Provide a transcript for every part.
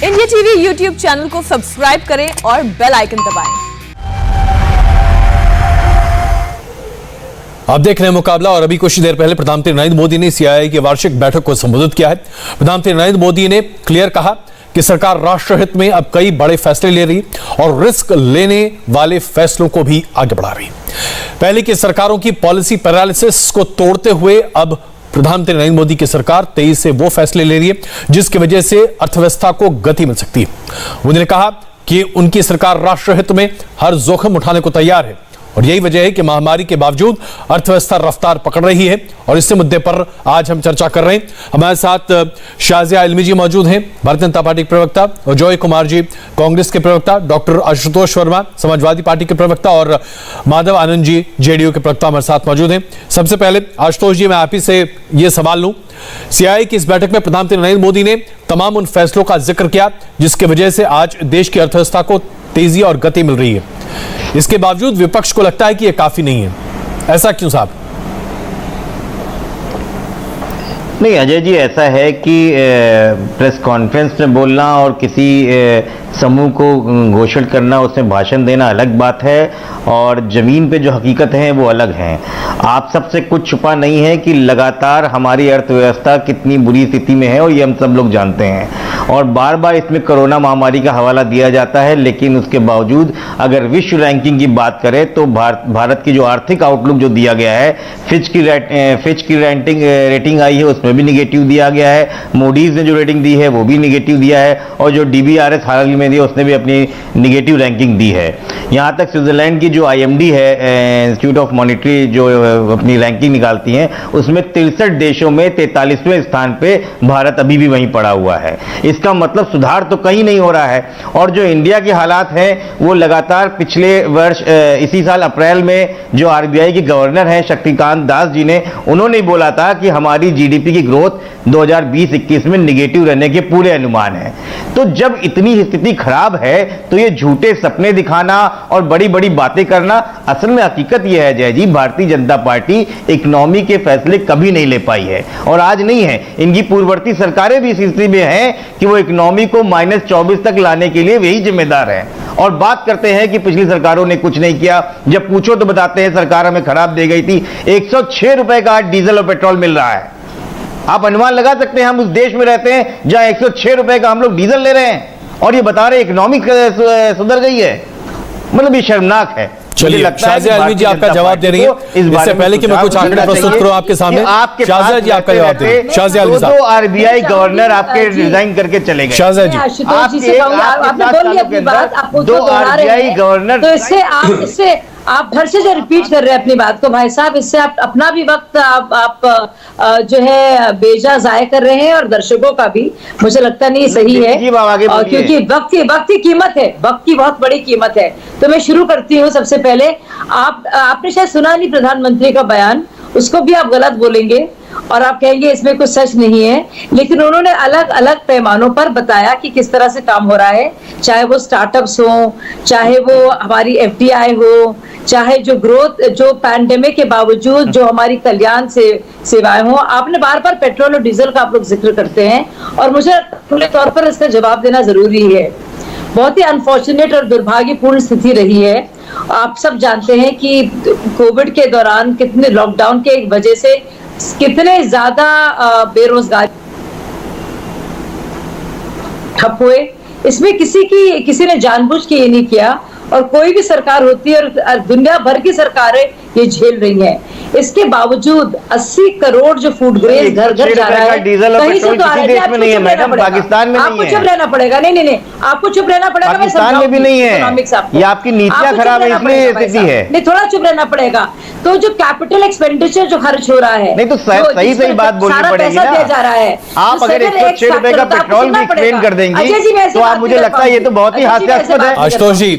India TV YouTube channel को subscribe करें और बेल आइकन दबाएं। आप देख रहे हैं मुकाबला और अभी कुछ देर पहले प्रधानमंत्री नरेंद्र मोदी ने सीआईआई की वार्षिक बैठक को संबोधित किया है। प्रधानमंत्री नरेंद्र मोदी ने क्लियर कहा कि सरकार राष्ट्रहित में अब कई बड़े फैसले ले रही और रिस्क लेने वाले फैसलों को भी आगे बढ़ा रही। पहले की सरकारों की पॉलिसी पैरालिसिस को तोड़ते हुए अब प्रधानमंत्री नरेंद्र मोदी की सरकार तेजी से वो फैसले ले रही है जिसकी वजह से अर्थव्यवस्था को गति मिल सकती है। उन्होंने कहा कि उनकी सरकार राष्ट्रहित में हर जोखिम उठाने को तैयार है और यही वजह है कि महामारी के बावजूद अर्थव्यवस्था रफ्तार पकड़ रही है और इसी मुद्दे पर आज हम चर्चा कर रहे हैं। हमारे साथ शाजिया इल्मी जी मौजूद हैं, भारतीय जनता पार्टी के प्रवक्ता, और जॉय कुमार जी कांग्रेस के प्रवक्ता, डॉक्टर आशुतोष वर्मा समाजवादी पार्टी के प्रवक्ता और माधव आनंद जी जेडीयू के प्रवक्ता हमारे साथ मौजूद हैं। सबसे पहले आशुतोष जी, मैं आप ही से ये सवाल लूं, सीआईआई की इस बैठक में प्रधानमंत्री नरेंद्र मोदी ने तमाम उन फैसलों का जिक्र किया जिसकी वजह से आज देश की अर्थव्यवस्था को तेजी और गति मिल रही है। इसके बावजूद विपक्ष को लगता है कि यह काफी नहीं है, ऐसा क्यों साहब? नहीं अजय जी, ऐसा है कि प्रेस कॉन्फ्रेंस में बोलना और किसी समूह को घोषित करना, उसमें भाषण देना अलग बात है और ज़मीन पे जो हकीकत है वो अलग हैं। आप सबसे कुछ छुपा नहीं है कि लगातार हमारी अर्थव्यवस्था कितनी बुरी स्थिति में है और ये हम सब लोग जानते हैं और बार बार इसमें कोरोना महामारी का हवाला दिया जाता है। लेकिन उसके बावजूद अगर विश्व रैंकिंग की बात करें तो भारत की जो आर्थिक आउटलुक जो दिया गया है, फिच की रेटिंग आई है उसमें भी निगेटिव दिया गया है, मूडीज ने जो रेटिंग दी है वो भी निगेटिव दिया है और जो DBRS हाल ही में दी उसने भी अपनी निगेटिव रैंकिंग दी है। यहाँ तक स्विट्जरलैंड की जो IMD है, इंस्टीट्यूट ऑफ मॉनिटरी, जो अपनी रैंकिंग निकालती हैं, उसमें 63 देशों में 43वें स्थान पे भारत अभी भी वहीं पड़ा हुआ है। इसका मतलब सुधार तो कहीं नहीं हो रहा है। और जो इंडिया के हालात हैं वो लगातार पिछले वर्ष इसी साल अप्रैल में जो RBI के गवर्नर हैं शक्तिकांत दास जी ने, उन्होंने बोला था कि हमारी GDP की ग्रोथ 2020-21 में निगेटिव रहने के पूरे अनुमान है। तो जब इतनी स्थिति खराब है तो ये झूठे सपने दिखाना और बड़ी बड़ी बातें करना, असल में हकीकत यह है जय जी, भारतीय जनता पार्टी इकोनॉमी के फैसले कभी नहीं ले पाई है और आज नहीं है। इनकी पूर्ववर्ती सरकारें भी इस स्थिति में हैं कि वो इकोनॉमी को -24 तक लाने के लिए वही जिम्मेदार है और बात करते हैं कि पिछली सरकारों ने कुछ नहीं किया। जब पूछो तो बताते हैं सरकार हमें खराब दे गई थी। 106 रुपए का आज डीजल और पेट्रोल मिल रहा है। आप अनुमान लगा सकते हैं हम उस देश में रहते हैं जहां 106 रुपए का हम लोग डीजल ले रहे हैं और ये बता रहे इकोनॉमिक सुधर गई है। मतलब ये शर्मनाक है। चलिए शाजिया इल्मी जी आपका जवाब दे रही है। इससे पहले कि मैं कुछ आंकड़े प्रस्तुत करूं आपके सामने, शाजिया जी आपका जवाब दे रही है। शाजिया इल्मी साहब, 2 RBI गवर्नर आपके रिजाइन करके चले गए। शाजिया जी, आपने बोल लिया अपनी बात, आप 2 RBI गवर्नर, तो इससे आप फिर से जो रिपीट कर रहे हैं अपनी बात को भाई साहब, इससे आप अपना भी वक्त आप जो है बेजा जाया कर रहे हैं और दर्शकों का भी। मुझे लगता नहीं सही है क्योंकि वक्त की कीमत है, वक्त की बहुत बड़ी कीमत है। तो मैं शुरू करती हूँ। सबसे पहले आपने शायद सुना नहीं प्रधानमंत्री का बयान, उसको भी आप गलत बोलेंगे और आप कहेंगे इसमें कुछ सच नहीं है, लेकिन उन्होंने अलग अलग पैमानों पर बताया कि किस तरह से काम हो रहा है, चाहे वो स्टार्टअप्स हो, चाहे वो हमारी FDI हो, चाहे जो ग्रोथ, जो पैंडेमिक के बावजूद जो हमारी कल्याण से सेवाएं हो। आपने बार बार पेट्रोल और डीजल का आप लोग जिक्र करते हैं और मुझे खुले तौर पर इसका जवाब देना जरूरी है। बहुत ही अनफॉर्चुनेट और दुर्भाग्यपूर्ण स्थिति रही है। आप सब जानते हैं कि कोविड के दौरान कितने लॉकडाउन के वजह से कितने ज्यादा बेरोजगार ठप हुए। इसमें किसी ने जानबूझ के ये नहीं किया और कोई भी सरकार होती है और दुनिया भर की सरकारें ये झेल रही हैं। इसके बावजूद 80 करोड़ जो फूड ग्रेन घर घर जा रहा है, डीजल और पेट्रोल किसी देश में नहीं है मैडम, पाकिस्तान में नहीं है। आपको चुप रहना पड़ेगा। नहीं, आपको चुप रहना पड़ेगा। पाकिस्तान में भी नहीं है। ये आपकी नीतियां खराब है इसलिए स्थिति है। नहीं, थोड़ा चुप रहना पड़ेगा। तो जो कैपिटल एक्सपेंडिचर जो खर्च हो रहा है, नहीं तो सही बात बोलनी पड़ेगी ना। दिया जा रहा है। आप अगर 106 रुपए का पेट्रोल भी एक्सप्लेन कर देंगे तो आप, मुझे लगता है ये तो बहुत ही हास्यास्पद है। आशुतोष जी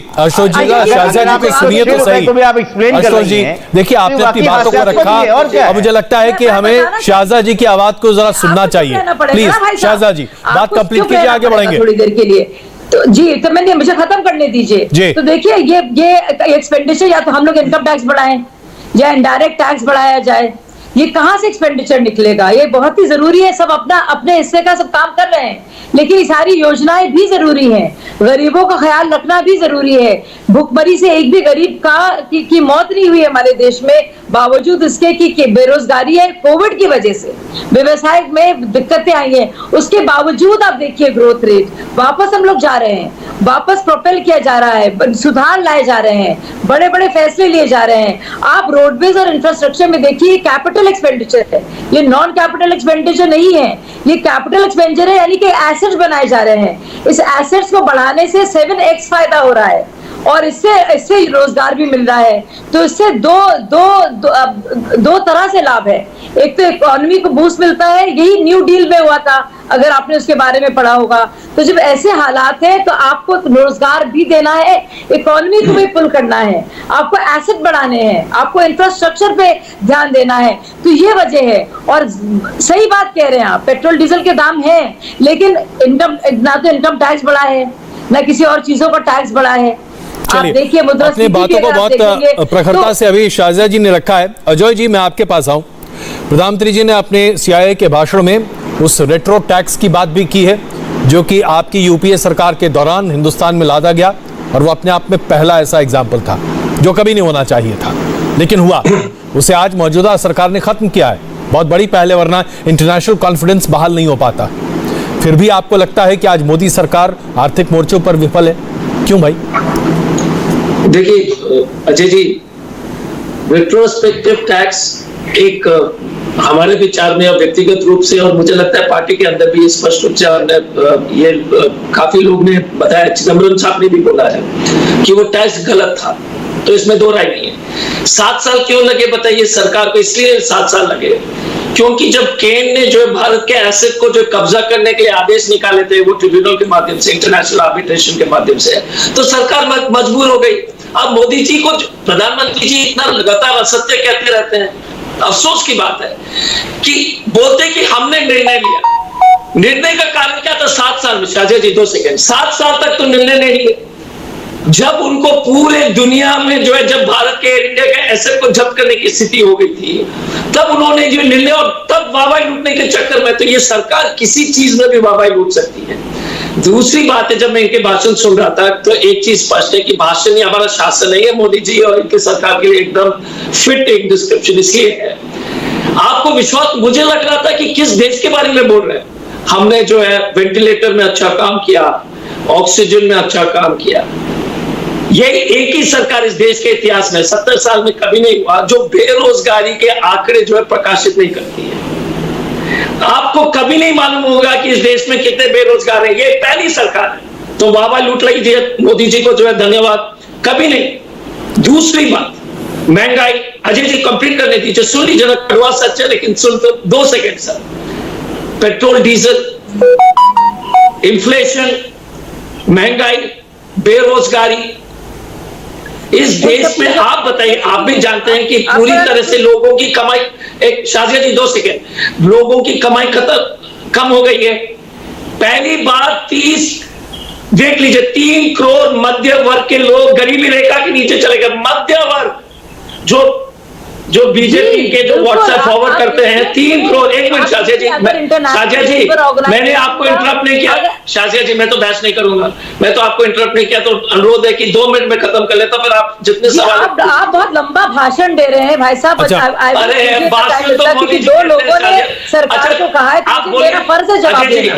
शाजिया जी को सुनिए तो सही। तो भी आप एक्सप्लेन कर रही हैं। देखिए आपने अपनी बातों को रखा और मुझे लगता है कि हमें शाजिया जी की आवाज को जरा सुनना चाहिए। प्लीज शाजिया जी बात कंप्लीट कीजिए, आगे बढ़ेंगे थोड़ी देर के लिए। तो जी, तो मैंने मुझे खत्म करने दीजिए। तो देखिए ये एक्सपेंडिचर, या तो हम लोग इनकम टैक्स बढ़ाएं या इनडायरेक्ट टैक्स बढ़ाया जाए ये कहां से एक्सपेंडिचर निकलेगा? ये बहुत ही जरूरी है, सब अपना अपने हिस्से का सब काम कर रहे हैं, लेकिन ये सारी योजनाएं भी जरूरी हैं। गरीबों का ख्याल रखना भी जरूरी है। भूखमरी से एक भी गरीब की मौत नहीं हुई हमारे देश में, बावजूद इसके कि बेरोजगारी है, कोविड की वजह से व्यवसाय में दिक्कतें आई हैं, उसके बावजूद आप देखिए ग्रोथ रेट वापस हम लोग जा रहे हैं, वापस प्रोपेल किया जा रहा है, सुधार लाए जा रहे हैं, बड़े बड़े फैसले लिए जा रहे हैं। आप रोडवेज और इंफ्रास्ट्रक्चर में देखिए, कैपिटल एक्सपेंडिचर है, ये नॉन कैपिटल एक्सपेंडिचर नहीं है, ये कैपिटल एक्सपेंडिचर है, यानी कि एसेट्स बनाए जा रहे हैं। इस एसेट्स को बढ़ाने से 7x फायदा हो रहा है और इससे रोजगार भी मिल रहा है। तो इससे दो तरह से लाभ है। एक तो इकोनॉमी को बूस्ट मिलता है, यही न्यू डील में हुआ था, अगर आपने उसके बारे में पढ़ा होगा। तो जब ऐसे हालात है तो आपको रोजगार भी देना है, इकोनॉमी को भी पुल करना है, आपको एसेट बढ़ाने हैं, आपको इंफ्रास्ट्रक्चर पे ध्यान देना है। तो ये वजह है। और सही बात कह रहे हैं आप, पेट्रोल डीजल के दाम है, लेकिन ना तो इनकम टैक्स बढ़ा है, ना किसी और चीजों का टैक्स बढ़ा है। चलिए, अपनी बातों को बहुत प्रखरता से अभी शाहजिया जी ने रखा है। अजय जी, मैं आपके पास आऊं। प्रधानमंत्री जी ने अपने सीआईआई के भाषण में उस रेट्रो टैक्स की बात भी की है, जो कि आपकी यूपीए सरकार के दौरान हिंदुस्तान में लादा गया, और वो अपने आप में पहला ऐसा एग्जाम्पल था जो कभी नहीं होना चाहिए था, लेकिन हुआ। उसे आज मौजूदा सरकार ने खत्म किया है, बहुत बड़ी पहले, वरना इंटरनेशनल कॉन्फिडेंस बहाल नहीं हो पाता। फिर भी आपको लगता है कि आज मोदी सरकार आर्थिक मोर्चों पर विफल है, क्यों भाई? देखिए अजय जी, रेट्रोस्पेक्टिव टैक्स एक हमारे विचार में और व्यक्तिगत रूप से, और मुझे लगता है पार्टी के अंदर भी स्पष्ट रूप से ये काफी लोग ने बताया, चिदम्बरम साहब ने भी बोला है कि वो टैक्स गलत था, तो इसमें दो राय नहीं है। 7 साल क्यों लगे बताइए सरकार को? इसलिए 7 साल लगे क्योंकि जब केन ने जो भारत के एसेट को जो कब्जा करने के लिए आदेश निकाले थे, वो ट्रिब्यूनल के माध्यम से, इंटरनेशनल आर्बिट्रेशन के माध्यम से, तो सरकार मजबूर हो गई। अब मोदी जी को, प्रधानमंत्री जी इतना लगातार असत्य कहते रहते हैं, अफसोस की बात है कि बोलते कि हमने निर्णय लिया। निर्णय का कारण क्या था 7 साल में? शाहजिया जी 2 सेकंड, 7 साल तक तो निर्णय नहीं लिए। जब उनको पूरे दुनिया में जो है, जब भारत के एयर इंडिया के एसेट को जब्त करने की स्थिति हो गई थी, तब उन्होंने जो निर्णय, और तब वाहवाही लूटने के चक्कर में, तो ये सरकार किसी चीज में भी वाहवाही लूट सकती है। दूसरी बात है, जब मैं इनके भाषण सुन रहा था तो एक चीज स्पष्ट है कि भाषण ही हमारा शासन नहीं है। मोदी जी और इनके सरकार के लिए एकदम फिट एक डिस्क्रिप्शन इसलिए है। आपको विश्वास, मुझे लग रहा था कि किस देश के बारे में बोल रहे हैं। हमने जो है वेंटिलेटर में अच्छा काम किया, ऑक्सीजन में अच्छा काम किया। यही एक ही सरकार इस देश के इतिहास में 70 साल में कभी नहीं हुआ जो बेरोजगारी के आंकड़े जो है प्रकाशित नहीं करती है। आपको कभी नहीं मालूम होगा कि इस देश में कितने बेरोजगार हैं, ये पहली सरकार है। तो वाह लूट लीजिए मोदी जी को जो है धन्यवाद, कभी नहीं। दूसरी बात, महंगाई, अजय जी कंप्लीट करने दीजिए, सुन लीजिए, कड़वा सच है लेकिन सुन तो 2 second sir. Petrol diesel, inflation, महंगाई, बेरोजगारी, इस देश में आप बताइए, आप भी जानते हैं कि पूरी तरह से लोगों की कमाई, एक शाहजिया जी 2 सेकंड, लोगों की कमाई कम हो गई है। पहली बार 30, देख लीजिए, 3 करोड़ मध्य वर्ग के लोग गरीबी रेखा के नीचे चले गए। मध्य वर्ग जो बीजेपी के जो व्हाट्सएप फॉरवर्ड करते हैं, 3 करोड़। एक मिनट शाहजिया जी, मैंने आपको इंटरप्ट नहीं किया। शाहजिया जी, मैं तो बहस नहीं करूंगा, मैं तो आपको इंटरप्ट नहीं किया, तो अनुरोध है कि 2 मिनट में खत्म कर लेता, फिर आप जितने सवाल। आप बहुत लंबा भाषण दे रहे हैं भाई साहब। अरे भाषण तो मोदी जी 2 लोगों ने सरकार को कहा है कि मेरा फर्ज है जवाब देना।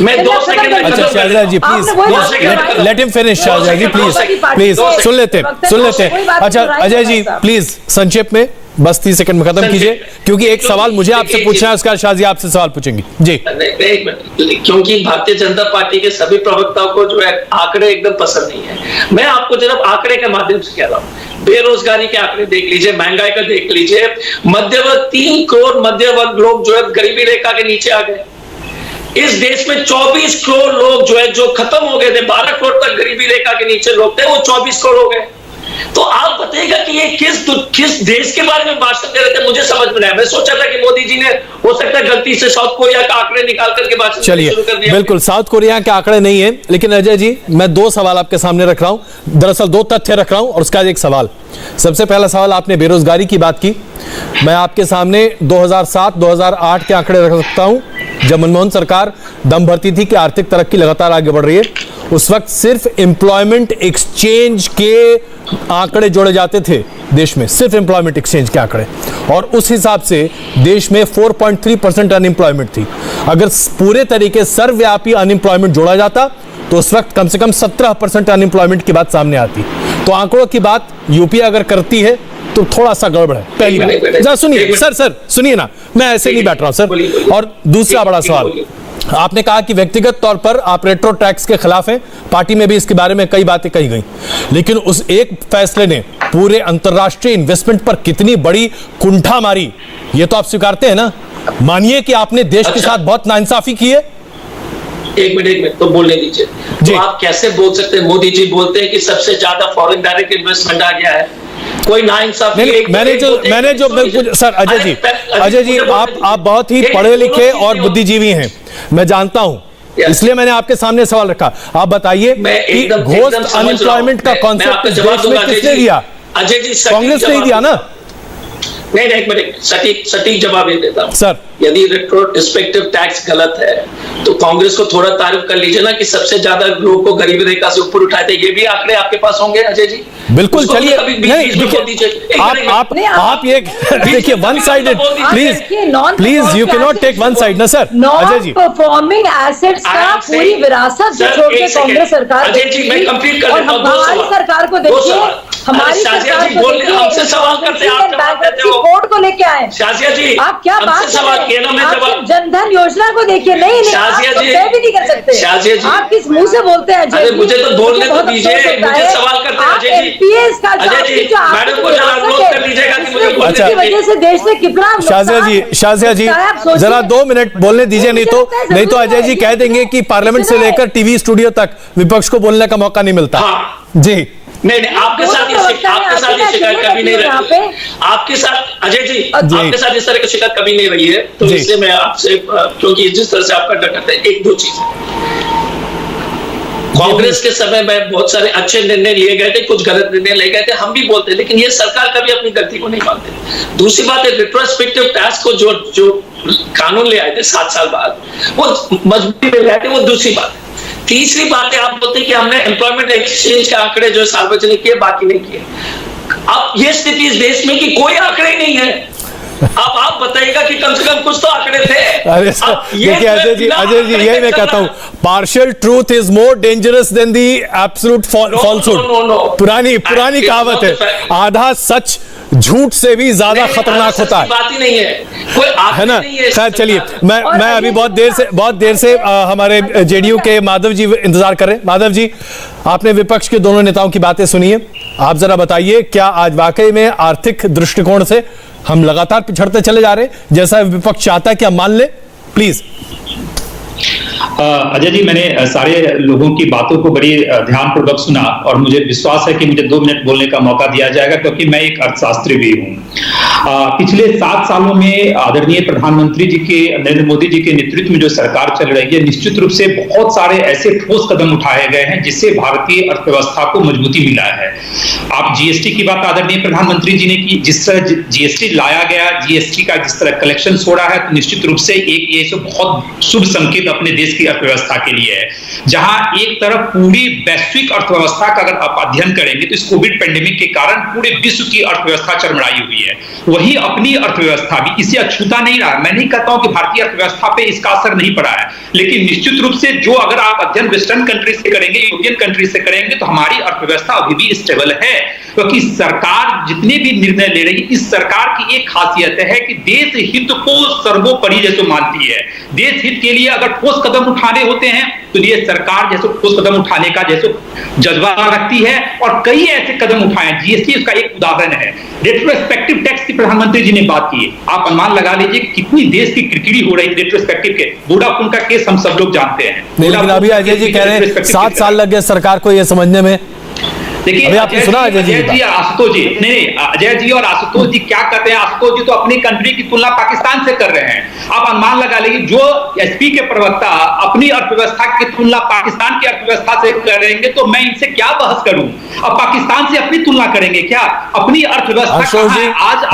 मैं 2 सेकंड। अच्छा Shazia ji please let him finish. Shazia ji please सुन लेते हैं। अच्छा अजय जी प्लीज संक्षेप में बस 30 सेकंड में खत्म कीजिए, क्योंकि एक सवाल मुझे आपसे पूछना है, उसका शाहजिया आपसे सवाल पूछेंगी जी। एक मिनट, क्योंकि भारतीय जनता पार्टी के सभी प्रवक्ताओं को जो है आंकड़े एकदम पसंद नहीं है। मैं आपको जरा आंकड़े के माध्यम से कह रहा हूं, बेरोजगारी के आंकड़े देख लीजिए, महंगाई का देख लीजिए। मध्य वर्ग, 3 करोड़ मध्य वर्ग लोग जो है गरीबी रेखा के नीचे आ गए। इस देश में 24 करोड़ लोग जो है, जो खत्म हो गए थे, 12 करोड़ तक गरीबी रेखा के नीचे लोग थे, वो 24 करोड़ हो गए। तो आप बताइएगा कि ये किस देश के बारे में भाषण दे रहे थे, मुझे समझ में नहीं आया। मैं सोचा था कि मोदी जी ने हो सकता है गलती से साउथ कोरिया का आंकड़े निकाल करके भाषण शुरू कर दिया। बिल्कुल साउथ कोरिया के आंकड़े नहीं है, लेकिन अजय जी मैं दो सवाल आपके सामने रख रहा हूं, दरअसल दो तथ्य रख रहा हूं और उसका एक सवाल। सबसे पहला सवाल, आपने बेरोजगारी की बात की, मैं आपके सामने 2007-2008 के आंकड़े रख सकता हूं, जब मनमोहन सरकार दम भरती थी कि आर्थिक तरक्की लगातार आगे बढ़ रही है। उस वक्त सिर्फ एम्प्लॉयमेंट एक्सचेंज के आंकड़े जोड़े जाते थे देश में, सिर्फ एम्प्लॉयमेंट एक्सचेंज के आंकड़े, और उस हिसाब से देश में 4.3% अनएम्प्लॉयमेंट थी। अगर पूरे तरीके सर्वव्यापी अनएम्प्लॉयमेंट जोड़ा जाता तो उस वक्त कम से कम 17% अनएम्प्लॉयमेंट की बात सामने आती। तो आंकड़ों की बात यूपी अगर करती है तो थोड़ा सा गड़बड़ है। पहली बात सुनिए सर सुनिए ना, मैं ऐसे नहीं बैठ रहा हूं सर। और दूसरा बड़ा सवाल, आपने कहा कि व्यक्तिगत तौर पर आप रेट्रो टैक्स के खिलाफ हैं, पार्टी में भी इसके बारे में कई बातें कही गई, लेकिन उस एक फैसले ने पूरे अंतरराष्ट्रीय इन्वेस्टमेंट पर कितनी बड़ी कुंठा मारी, ये तो आप स्वीकारते हैं ना। मानिए कि आपने देश के साथ बहुत नाइंसाफी की है। एक मिनट तो बोलने दीजिए। तो आप कैसे बोल सकते हैं, मोदी जी बोलते हैं कि सबसे ज्यादा फॉरेन डायरेक्ट इन्वेस्टमेंट आ गया है, कोई नाइंसाफी। मैंने जो सर अजय जी आप बहुत ही पढ़े लिखे और बुद्धिजीवी हैं, मैं जानता हूं, इसलिए मैंने आपके सामने सवाल रखा। आप बताइए कि घोस्ट अनएम्प्लॉयमेंट का कॉन्सेप्ट इस देश में किसने दिया? अजय जी कांग्रेस ने ही दिया ना। नहीं एक मिनट, सटीक जवाब ये देता हूं सर। यदि रेट्रोस्पेक्टिव टैक्स गलत है तो कांग्रेस को थोड़ा तारीफ कर लीजिए ना कि सबसे ज्यादा लोगों को गरीबी रेखा से ऊपर उठाए थे। ये भी आंकड़े आपके पास होंगे अजय जी? बिल्कुल, चलिए आप ये देखिए one sided, please you can not take one side ना sir. Ajay ji, performing assets का पूरी विरासत जो छोड़ के कांग्रेस सरकार, अजय जी मैं कंप्लीट कर देता हूं। हमारी सरकार को देखिए, हमारी सरकार को देखिए, हमसे सवाल करते हैं, आप जवाब देते हो। कोर्ट को लेके आए शाजिया जी, आप क्या बात सवाल किया ना, मैं जवाब। जनधन योजना को देखिए, नहीं शाजिया जी भी नहीं कर सकते। शाजिया जी, आप किस मुंह से बोलते हैं? अरे मुझे तो बोलने तो दीजिए, मुझे सवाल करते हैं अजय जी। अजय जी मैडम को जरा अनुरोध कर लीजिएगा कि मुझे बोलने की वजह से देश में कितना। शाजिया जी जरा 2 मिनट बोलने दीजिए, नहीं तो अजय जी कह देंगे कि पार्लियामेंट से लेकर टीवी स्टूडियो तक विपक्ष को बोलने का मौका नहीं मिलता। जी नहीं आपके साथ ये शिकायत कभी नहीं रही, आपके साथ अजय जी आपके साथ इस तरह की शिकायत कभी नहीं रही है। तो इससे मैं आपसे, क्योंकि जिस तरह से आपका डर करते हैं, एक दो चीज कांग्रेस के समय में बहुत सारे अच्छे निर्णय लिए गए थे, कुछ गलत निर्णय लिए गए थे, हम भी बोलते हैं, लेकिन ये सरकार कभी अपनी गलती को नहीं मानते। दूसरी बात है, रिट्रोस्पेक्टिव टैक्स को जो कानून ले आए थे 7 साल बाद, वो मजबूरी में ले आए थे, वो दूसरी बात है। तीसरी बात है, आप बोलते हैं कि हमने एम्प्लॉयमेंट एक्सचेंज के आंकड़े जो सार्वजनिक किए, बाकी नहीं किए। अब ये स्थिति इस देश में कि कोई आंकड़े नहीं है। अब आप बताइएगा कि कम से कम कुछ तो आंकड़े थे। अरे सर देखिए अजय जी यही मैं कहता हूं, partial truth is more dangerous than the absolute falsehood. पुरानी कहावत है, आधा सच झूठ से भी ज्यादा खतरनाक होता है। बात ही नहीं है, कोई है ना। खैर चलिए, मैं अभी बहुत देर से हमारे जेडीयू के माधव जी इंतजार कर रहे हैं। माधव जी, आपने विपक्ष के दोनों नेताओं की बातें सुनी है, आप जरा बताइए क्या आज वाकई में आर्थिक दृष्टिकोण से हम लगातार पिछड़ते चले जा रहे हैं, जैसा विपक्ष चाहता है कि हम मान ले? प्लीज। अजय जी, मैंने सारे लोगों की बातों को बड़ी ध्यानपूर्वक सुना और मुझे विश्वास है कि मुझे 2 मिनट बोलने का मौका दिया जाएगा, क्योंकि मैं एक अर्थशास्त्री भी हूं। पिछले 7 सालों में आदरणीय प्रधानमंत्री जी के, नरेंद्र मोदी जी के नेतृत्व में जो सरकार चल रही है, निश्चित रूप से बहुत सारे ऐसे ठोस कदम उठाए गए हैं जिससे भारतीय अर्थव्यवस्था को मजबूती मिला है। आप जीएसटी की बात आदरणीय प्रधानमंत्री जी ने की, जिस तरह जीएसटी लाया गया, जीएसटी का जिस तरह कलेक्शन हो रहा है, तो निश्चित रूप से एक ये बहुत शुभ संकेत अपने देश की अर्थव्यवस्था के लिए है। जहां एक तरफ पूरी वैश्विक अर्थव्यवस्था का अगर आप अध्ययन करेंगे तो इस कोविड पेंडेमिक के कारण पूरे विश्व की अर्थव्यवस्था चरमराई हुई है, वही अपनी अर्थव्यवस्था भी इसे अछूता नहीं रहा। मैं नहीं कहता हूं कि भारतीय अर्थव्यवस्था पे इसका असर नहीं पड़ा है, लेकिन निश्चित रूप से जो अगर आप अध्ययन वेस्टर्न कंट्री से करेंगे, यूरोपियन कंट्री से करेंगे, तो हमारी अर्थव्यवस्था अभी भी स्टेबल है, क्योंकि सरकार जितने भी निर्णय ले रही है, इस सरकार की एक खासियत है कि देश हित को सर्वोपरि जैसे मानती है। देश हित के लिए अगर ठोस कदम उठाने होते हैं तो ये सरकार जैसे ठोस कदम उठाने का जैसे जज्बा रखती है, और कई ऐसे कदम उठाए। जीएसटी उसका एक उदाहरण है। रेट्रोस्पेक्टिव टैक्स की प्रधानमंत्री जी ने बात की है, आप अनुमान लगा लीजिए कितनी देश की किरकिरी हो रही है रेट्रोस्पेक्टिव के। वोडाफोन का केस हम सब लोग जानते हैं, लेकिन अभी अजय जी कह रहे हैं 7 साल लग गए सरकार को यह समझने में। देखिए अभी आपने सुना अजय जी और आशुतोष जी, नहीं अजय जी और आशुतोष जी क्या करते हैं, आशुतोष जी तो अपनी कंट्री की तुलना पाकिस्तान से कर रहे हैं। आप अनुमान लगा लीजिए, जो एसपी के प्रवक्ता अपनी अर्थव्यवस्था की तुलना पाकिस्तान की अर्थव्यवस्था से करेंगे तो मैं इनसे क्या बहस करूं। अब पाकिस्तान से अपनी तुलना करेंगे क्या? अपनी अर्थव्यवस्था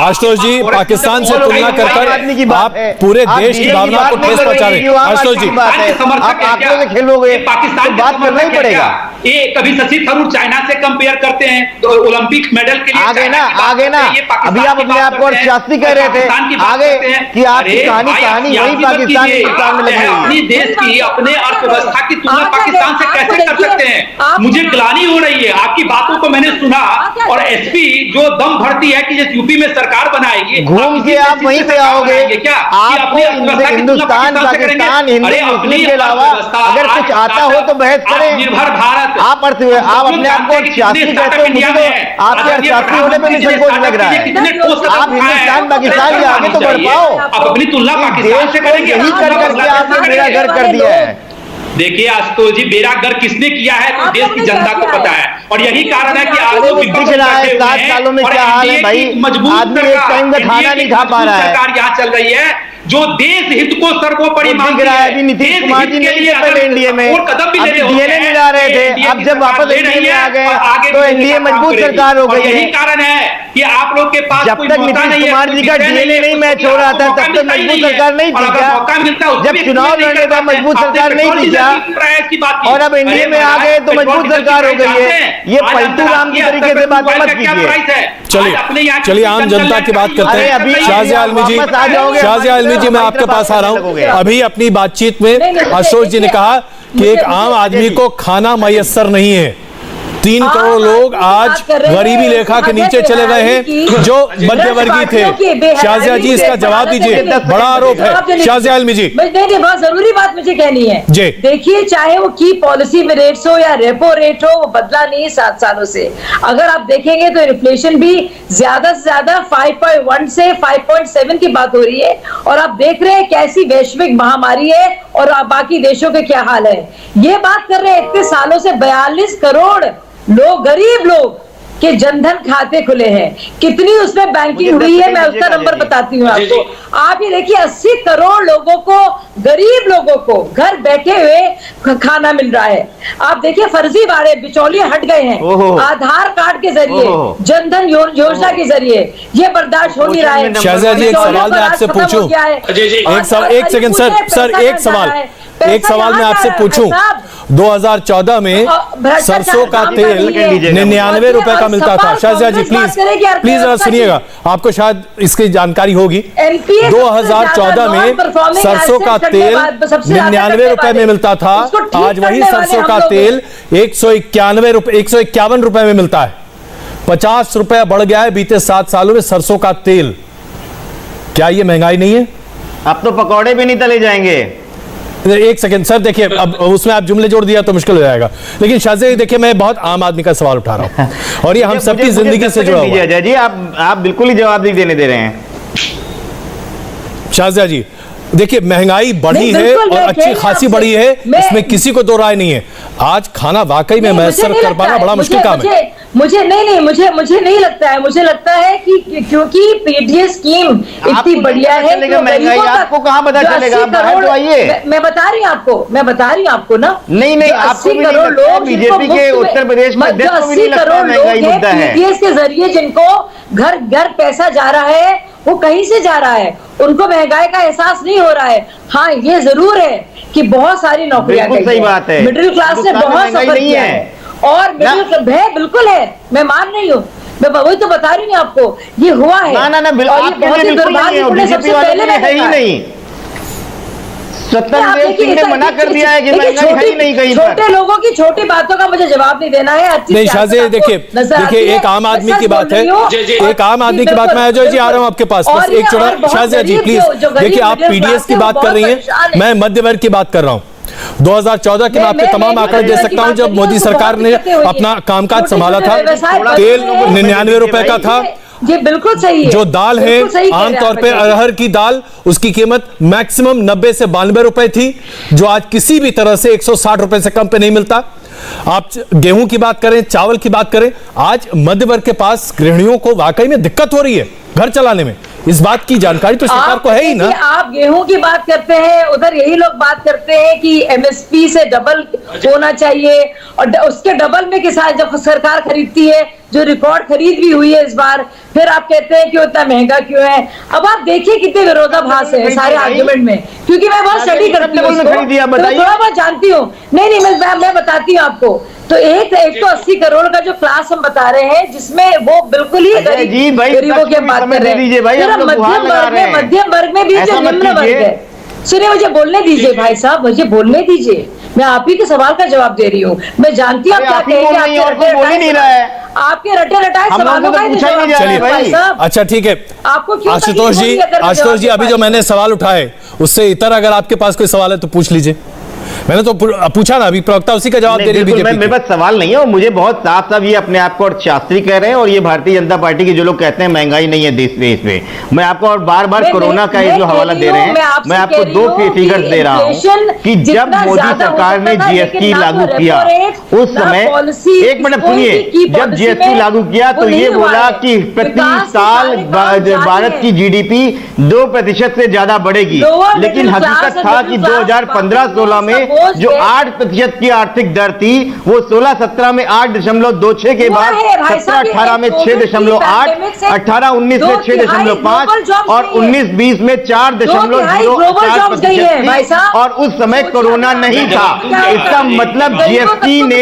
आशुतोष जी पाकिस्तान से तुलना कर आप पूरे देश की भावना को ठेस पहुंचा रहे हैं। आशुतोष जी समर्थक खेलोगे, पाकिस्तान बात करना ही पड़ेगा। ये कभी शशि थरूर चाइना से कंपेयर करते हैं तो ओलंपिक मेडल के लिए आगे ना अभी आप अपने आप को और शास्त्री कह रहे थे आगे कि आपकी कहानी वही पाकिस्तान में लगी हुई है। अपनी देश की अपने अर्थव्यवस्था की तुलना पाकिस्तान से कैसे कर सकते हैं? मुझे ग्लानि हो रही है आपकी बातों को मैंने सुना। और एसपी जो दम भरती है कि जिस यूपी में सरकार बनाएगी, घूम के आप वहीं पे आओगे क्या? आपको हिंदुस्तान पाकिस्तान हिंदू मुस्लिम के अलावा अगर कुछ आता हो तो बहस करें। निर्भर भारत आप अपने आप को शास्त्री कहते हो, मुझे तो आपके शास्त्री होने पे भी संकोच लग रहा है। आप हिंदुस्तान पाकिस्तान के आगे तो बढ़ पाओ। आप अपनी तुलना पाकिस्तान से करेंगे, यही कर करके आपने मेरा घर कर दिया है। देखिए आशुतोष जी, मेरा घर किसने किया है तो देश की जनता को पता है। और यही कारण है कि आज लोग दिख रहा है 7 सालों में क्या हाल है भाई। मजबूत आदमी एक टाइम का खाना नहीं खा पा रहा है। सरकार यहाँ चल रही है जो देश हित को सर्वोपरि मानती है। अभी नीतीश कुमार जी के लिए पहले एनडीए में डीएनए मिला रहे थे, अब जब वापस एनडीए में आ गए तो एनडीए मजबूत सरकार हो गई है। यही कारण है कि आप लोग के पास जब तक नीतीश कुमार जी का डीएनए नहीं मैच हो रहा था तब तक मजबूत सरकार नहीं थी क्या? जब चुनाव लड़ने का मजबूत सरकार नहीं थी क्या? और अब एनडीए में आ गए तो मजबूत सरकार हो गई है। ये पलटू राम की तरीके से बात मत कीजिए। चलिए आम जनता की बात करते हैं। शाहजिया आलमी जी मैं आपके पास आ रहा हूं। अभी अपनी बातचीत में आशुतोष जी ने कहा कि एक आम आदमी को खाना मयस्सर नहीं है। 3 करोड़ लोग आज गरीबी रेखा के नीचे चले गए हैं जो मध्यवर्गीय थे। शाहजिया जी इसका जवाब दीजिए, बड़ा आरोप है। शाहजिया आलमी जी नहीं, बहुत जरूरी बात मुझे कहनी है जी। देखिए, चाहे वो की पॉलिसी में रेट्स हो या रेपो रेट हो, वो बदला नहीं 7 सालों से। अगर आप देखेंगे तो इन्फ्लेशन भी ज्यादा से ज्यादा 5.1 से 5.7 की बात हो रही है। और आप देख रहे हैं कैसी वैश्विक महामारी है और बाकी देशों के क्या हाल है। ये बात कर रहे हैं इतने सालों से 42 करोड़ लोग, गरीब लोग के जनधन खाते खुले हैं। कितनी उसमें बैंकिंग हुई है मैं उसका नंबर बताती हूँ आपको। आप ये देखिए 80 करोड़ लोगों को, गरीब लोगों को घर बैठे हुए खाना मिल रहा है। आप देखिए फर्जीवाड़े बिचौलिए हट गए हैं। आधार कार्ड के जरिए, जनधन योजना के जरिए ये बर्दाश्त हो नहीं रहा है। शाहजिया जी एक सवाल मैं आपसे पूछूं, एक सेकंड सर एक सवाल मैं आपसे पूछूं। 2014 में सरसों का तेल 99 रुपए का मिलता था। शाहजिया जी प्लीज सुनिएगा, आपको शायद इसकी जानकारी होगी। 2014 में सरसों का तेल 99 रुपए में मिलता था, आज वही सरसों का तेल 151 रुपए में मिलता है। 50 रुपए बढ़ गया है बीते 7 सालों में सरसों का तेल। क्या ये महंगाई नहीं है? अब तो पकौड़े भी नहीं तले जाएंगे। एक सेकंड सर, देखिए अब उसमें आप जुमले जोड़ दिया तो मुश्किल हो जाएगा। लेकिन शाहजिया देखिए, मैं बहुत आम आदमी का सवाल उठा रहा हूं और ये हम सबकी जिंदगी से जुड़ा हुआ है। अजय जी आप बिल्कुल ही जवाब नहीं देने दे रहे हैं। शाहजिया जी देखिए, महंगाई बढ़ी है और अच्छी खासी बढ़ी है, इसमें किसी को दो राय नहीं है। आज खाना वाकई में मैसर कर पाना बड़ा मुश्किल काम है। मुझे नहीं लगता है। मुझे लगता है कि क्योंकि पीडीएस स्कीम इतनी बढ़िया है, आपको कहाँ पता चलेगा? मैं बता रही हूँ आपको ना। नहीं 80 करोड़ लोग बीजेपी के उत्तर प्रदेश में 80 करोड़ लोग पीडीएस के जरिए जिनको घर घर पैसा जा रहा है, वो कहीं से जा रहा है, उनको महंगाई का एहसास नहीं हो रहा है। हाँ ये जरूर है कि बहुत सारी नौकरियां गई, सही बात है, मिडिल क्लास ने बहुत सफर किया है और बिल्कुल है, मैं मान रही हूँ, मैं वही तो बता रही हूँ आपको, ये हुआ है। ना बीजेपी वाले है ही नहीं। सत्यदेव सिंह ने मना कर दिया है कि महंगाई है ही नहीं कहीं पर। छोटे लोगों की छोटी बातों का मुझे जवाब नहीं देना है। नहीं शाहजिया देखिए एक आम आदमी की बात है, एक आम आदमी की बात। मैं अजय जी आ रहा हूं आपके पास, बस एक छोटा। शाहजिया जी प्लीज देखिए, आप पीडीएस की बात कर रही हैं, मैं मध्य वर्ग की बात कर रहा हूं। 2014 के मैं आपके तमाम आंकड़े दे सकता हूं, जब मोदी सरकार ने अपना कामकाज संभाला था, तेल 99 रुपए का था, ये बिल्कुल सही है। जो दाल है बिल्कुल सही कह रहे हैं आमतौर आप पे अजय जी। अरहर की दाल, उसकी कीमत मैक्सिमम 90 से 92 रुपए थी, जो आज किसी भी तरह से 160 रुपए से कम पे नहीं मिलता। आप गेहूं की बात करें, चावल की बात करें, आज मध्य वर्ग के पास गृहिणियों को वाकई में दिक्कत हो रही है घर चलाने में। इस बात की जानकारी तो सरकार को है ही ना। आप गेहूं की बात करते हैं, उधर यही लोग बात करते हैं कि एमएसपी से डबल होना चाहिए, और उसके डबल में किसान जब सरकार खरीदती है, जो रिकॉर्ड खरीद भी हुई है इस बार, फिर आप कहते हैं कि उतना महंगा क्यों है। अब आप देखिए कितने विरोधाभास है सारे आर्गुमेंट में, क्योंकि मैं बहुत स्टडी करती हूँ, थोड़ा बहुत जानती हूँ। नहीं मैं बताती हूँ आपको। तो एक तो 80 करोड़ का जो क्लास हम बता रहे हैं, जिसमें वो बिल्कुल ही गरीबों की हम बात कर रहे हैं। मध्यम वर्ग में भी जो निम्न वर्ग है, सुनिए मुझे बोलने दीजिए भाई साहब, मुझे बोलने दीजिए। मैं आप ही के सवाल का जवाब दे रही हूँ। मैं जानती हूँ आप क्या कहेंगे, आपके रटे रटाए सवालों का ही जवाब चलिए भाई साहब। अच्छा ठीक है आपको क्यों आशुतोष जी अभी जो मैंने सवाल उठाए उससे इतर अगर आपके पास कोई सवाल है तो पूछ लीजिए। मैंने तो पूछा ना, अभी प्रवक्ता उसी का जवाब दे रही है। मेरे पास सवाल नहीं है, और मुझे बहुत साफ साफ ये अपने आप को शास्त्री कह रहे हैं, और ये भारतीय जनता पार्टी के जो लोग कहते हैं महंगाई नहीं है देश में। मैं आपको और बार बार कोरोना का जो हवाला दे रहे हैं, मैं आपको 2 फिगर्स दे रहा हूं कि जब मोदी सरकार ने जीएसटी लागू किया उस समय, एक मिनट सुनिए, जब जीएसटी लागू किया तो ये बोला कि प्रति साल भारत की जीडीपी 2% से ज्यादा बढ़ेगी, लेकिन हकीकत था कि 2015-16 में जो 8% की आर्थिक दर थी, वो 16-17 में 8.26 के बाद 17-18 में 6.8, 18-19 में 6.5 और 19-20 में 4.04%, और उस समय कोरोना नहीं था। इसका मतलब जीएसटी ने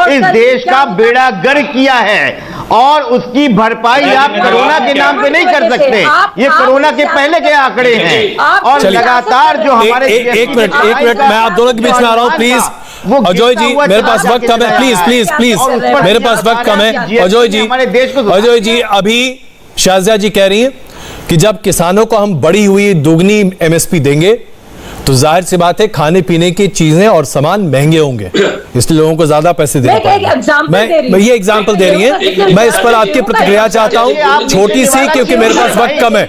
इस देश का बेड़ा गर्क किया है, और उसकी भरपाई आप कोरोना के नाम पे नहीं कर सकते। ये कोरोना के पहले के आंकड़े हैं, और लगातार जो हमारे एक मिनट मैं आप दोनों के बीच में आ रहा हूं प्लीज। अजय जी मेरे पास वक्त कम है, प्लीज मेरे पास वक्त कम है। अजय जी अभी शाजिया जी कह रही हैं कि जब किसानों को हम बढ़ी हुई दुगनी एमएसपी देंगे तो जाहिर सी बात है खाने पीने की चीजें और सामान महंगे होंगे, इसलिए लोगों को ज्यादा पैसे देने पड़ेंगे। मैं ये एग्जांपल दे रही है, मैं इस पर आपकी प्रतिक्रिया चाहता हूं छोटी सी, क्योंकि मेरे पास वक्त कम है।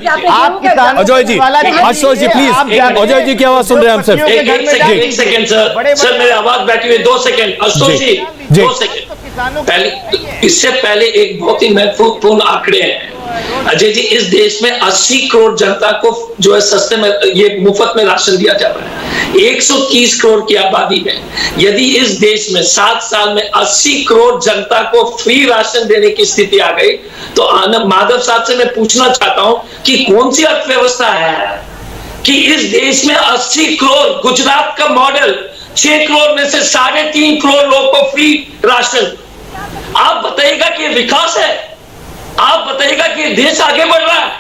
अजय जी, आशुतोष जी प्लीज, अजय जी की आवाज सुन रहे हैं हम सिर्फ। एक सेकंड सर मेरी आवाज बैठी हुई 2 सेकंड। आशुतोष जी 2 सेकंड पहले, इससे पहले एक बहुत ही महत्वपूर्ण आंकड़े हैं अजय जी। इस देश में 80 करोड़ जनता को जो है सस्ते में ये मुफ्त में राशन दिया जा रहा है। 130 करोड़ की आबादी में यदि इस देश में 7 साल में 80 करोड़ जनता को फ्री राशन देने की स्थिति आ गई, तो माधव साहब से मैं पूछना चाहता हूं कि कौन सी अर्थव्यवस्था है कि इस देश में 80 करोड़, गुजरात का मॉडल 6 करोड़ में से 3.5 करोड़ लोग को फ्री राशन। आप बताइएगा कि विकास है? आप बताइएगा कि देश आगे बढ़ रहा है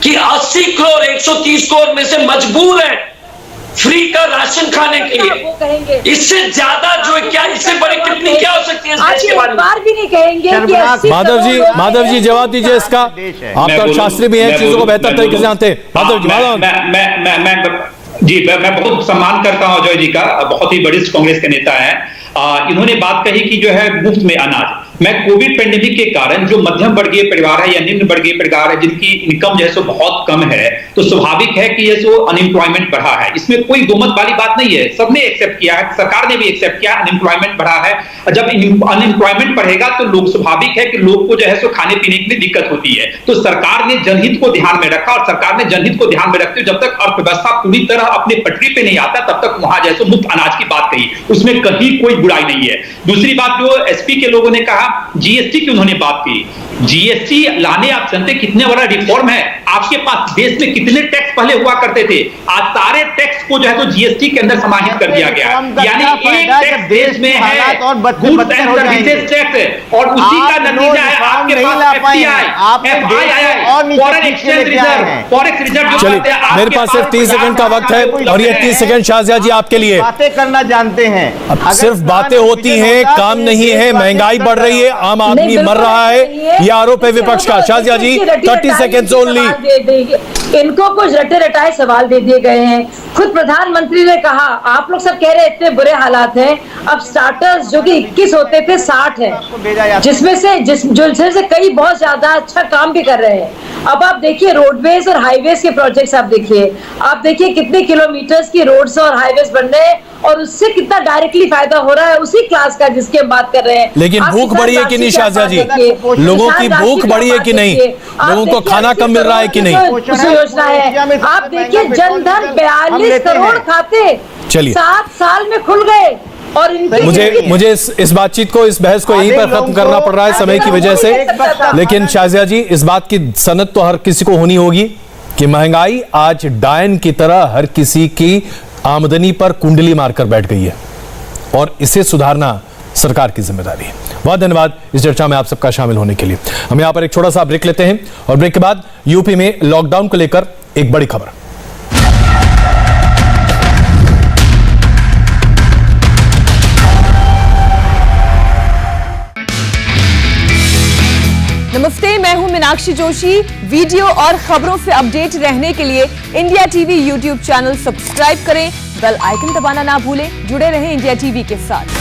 कि 80 करोड़ 130 करोड़ में से मजबूर है फ्री का राशन खाने के लिए? इससे ज्यादा जो है क्या, इससे बड़ी कितनी क्या हो सकती है इस देश के बारे में? बार भी नहीं कहेंगे कि माधव जी जवाब दीजिए इसका। आप तो शास्त्री भी हैं, चीजों को बेहतर तरीके से जानते हैं। मैं बहुत सम्मान करता हूं अजय जी का, बहुत ही वरिष्ठ कांग्रेस के नेता हैं। इन्होंने बात कही कि जो है मुफ्त में अनाज, मैं कोविड पेंडेमिक के कारण जो मध्यम वर्गीय परिवार है या निम्न वर्गीय परिवार है जिनकी इनकम जो है सो बहुत कम है, तो स्वाभाविक है कि ये सो अनएम्प्लॉयमेंट बढ़ा है। इसमें कोई दोमत वाली बात नहीं है, सबने एक्सेप्ट किया है, सरकार ने भी एक्सेप्ट किया, अनएम्प्लॉयमेंट बढ़ा है। जब अनएम्प्लॉयमेंट बढ़ेगा तो लोग, स्वाभाविक है कि लोग को जो है सो खाने पीने के लिए दिक्कत होती है। तो सरकार ने जनहित को ध्यान में रखा, और सरकार ने जनहित को ध्यान में रखते हुए जब तक अर्थव्यवस्था पूरी तरह अपने पटरी पे नहीं आता तब तक वहां जो है सो मुफ्त अनाज की बात कही, उसमें कहीं कोई बुराई नहीं है। दूसरी बात जो एसपी के लोगों ने कहा, जीएसटी की उन्होंने बात की। जीएसटी लाने आप जानते कितने बड़ा रिफॉर्म है? आपके पास देश में कितने टैक्स पहले हुआ करते थे, आज सारे टैक्स को जो है तो जीएसटी के अंदर समाहित कर दिया गया। यानी एक टैक्स देश में है गुड्स एंड सर्विसेज टैक्स, और उसी का नतीजा है आपके पास FI, foreign exchange reserve, forex reserve. चलिए मेरे पास सिर्फ 30 सेकंड का वक्त है, और ये 30 सेकंड शाजिया जी आपके लिए। बातें करना जानते हैं, सिर्फ बातें होती हैं, काम नहीं है। महंगाई बढ़ रही है, आम आदमी मर रहा है, ये यह आरोप है विपक्ष का। शाजिया जी 30 सेकेंड्स ओनली। इनको कुछ रटे रटाए सवाल दे दिए गए हैं। खुद प्रधानमंत्री ने कहा, आप लोग सब कह रहे हैं इतने बुरे हालात हैं, अब स्टार्टर्स जो कि 21 होते थे 60 है, जिसमें से कई बहुत ज्यादा अच्छा काम भी कर रहे हैं। अब आप देखिए रोडवेज और हाईवेज के प्रोजेक्ट्स, आप देखिए कितने किलोमीटर्स की रोड्स और हाईवेज बन रहे हैं और उससे कितना डायरेक्टली फायदा हो रहा है उसी क्लास का जिसकी हम बात कर रहे हैं। लेकिन भूख बढ़ी है कि नहीं शाजिया जी? लोगों की भूख बढ़ी है कि नहीं? लोगों को खाना कम मिल रहा है कि नहीं? योजना है, आप देखिए जनधन 42 करोड़ खाते चलिए 7 साल में खुल गए। और मुझे इस बातचीत को, इस बहस को यहीं पर खत्म करना पड़ रहा है समय की वजह से। लेकिन शाजिया जी, इस बात की सनद तो हर किसी को होनी होगी कि महंगाई आज डायन की तरह हर किसी की आमदनी पर कुंडली मारकर बैठ गई है और इसे सुधारना सरकार की जिम्मेदारी है। बहुत धन्यवाद इस चर्चा में आप सबका शामिल होने के लिए। हम यहां पर एक छोटा सा ब्रेक लेते हैं और ब्रेक के बाद यूपी में लॉकडाउन को लेकर एक बड़ी खबर। नमस्ते, मैं हूं मीनाक्षी जोशी। वीडियो और खबरों से अपडेट रहने के लिए India TV YouTube channel subscribe करें, बेल आइकन दबाना ना भूलें। जुड़े रहें इंडिया टीवी के साथ।